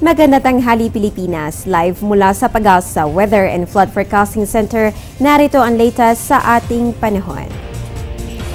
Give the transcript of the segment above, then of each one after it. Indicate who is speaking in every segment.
Speaker 1: Magandang tanghali Pilipinas, live mula sa Pag-asa Weather and Flood Forecasting Center, narito ang latest sa ating panahon.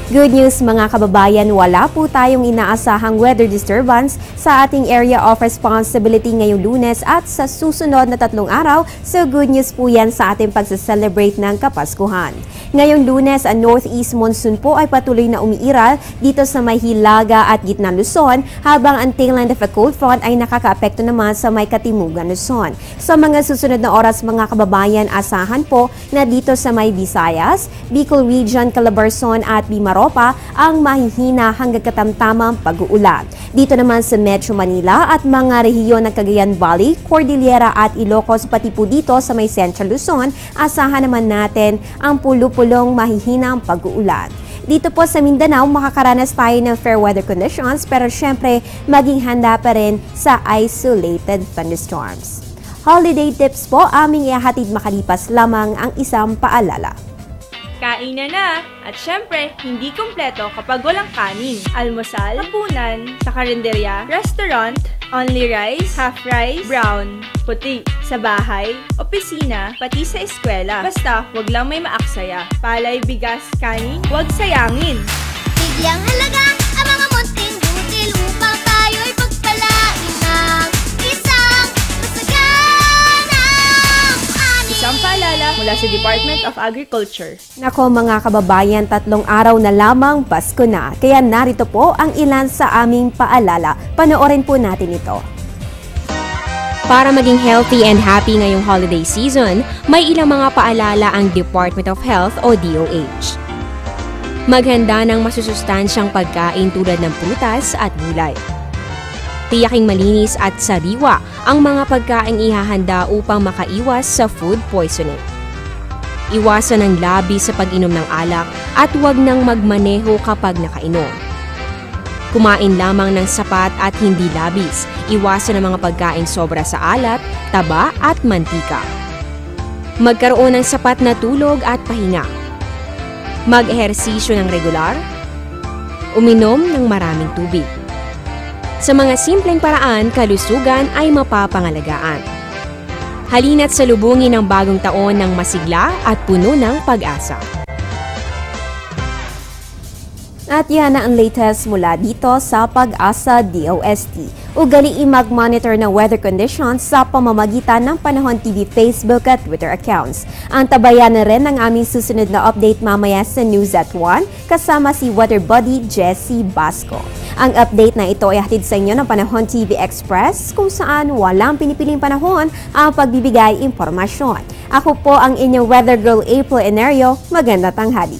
Speaker 1: Good news mga kababayan, wala po tayong inaasahang weather disturbance sa ating area of responsibility ngayong Lunes at sa susunod na 3 araw, so good news po yan sa ating pagsa-celebrate ng Kapaskuhan. Ngayong Lunes, ang northeast monsoon po ay patuloy na umiiral dito sa may Hilaga at Gitnang Luzon, habang ang tailend of a cold front ay nakakaapekto naman sa may Katimugan Luzon. Sa mga susunod na oras mga kababayan, asahan po na dito sa may Visayas, Bicol Region, Calabarzon at Mimaropa ang mahihina hanggang katamtamang pag-uulan. Dito naman sa Metro Manila at mga rehiyon ng Cagayan Valley, Cordillera at Ilocos, pati po dito sa may Central Luzon, asahan naman natin ang pulong mahihinang pag-uulan. Dito po sa Mindanao, makakaranas tayo ng fair weather conditions, pero syempre maging handa pa rin sa isolated thunderstorms. Holiday tips po aming ihahatid makalipas lamang ang isang paalala.
Speaker 2: Kain na! At syempre, hindi kumpleto kapag walang kanin. Almusal, hapunan, sa karinderya, restaurant, only rice, half rice, brown, puti. Sa bahay, opisina, pati sa eskwela. Basta, wag lang may maaksaya. Palay, bigas, kanin, wag sayangin.
Speaker 3: Bigyang halaga ang mga munting butil upang tayo'y pagpalain ng isang masaganang ani.
Speaker 2: Isang paalala mula sa Department of Agriculture.
Speaker 1: Nako mga kababayan, 3 araw na lamang Pasko na. Kaya narito po ang ilan sa aming paalala. Panoorin po natin ito.
Speaker 4: Para maging healthy and happy ngayong holiday season, may ilang mga paalala ang Department of Health o DOH. Maghanda ng masusustansyang pagkain tulad ng prutas at gulay. Tiyaking malinis at sariwa ang mga pagkain ihahanda upang makaiwas sa food poisoning. Iwasan ang labi sa pag-inom ng alak at huwag nang magmaneho kapag nakainom. Kumain lamang ng sapat at hindi labis. Iwasan ang mga pagkain sobra sa alat, taba at mantika. Magkaroon ng sapat na tulog at pahinga. Mag-ehersisyo ng regular. Uminom ng maraming tubig. Sa mga simpleng paraan, kalusugan ay mapapangalagaan. Halina't salubungin ang bagong taon ng masigla at puno ng pag-asa.
Speaker 1: At yan na ang latest mula dito sa Pag-asa DOST. Ugaliin mag-monitor ng weather conditions sa pamamagitan ng Panahon TV Facebook at Twitter accounts. Antabayan na rin ang aming susunod na update mamaya sa News at 1 kasama si weather buddy Jessie Basco. Ang update na ito ay hatid sa inyo ng Panahon TV Express kung saan walang pinipiling panahon ang pagbibigay impormasyon. Ako po ang inyong weather girl April Enerio. Magandang tanghali.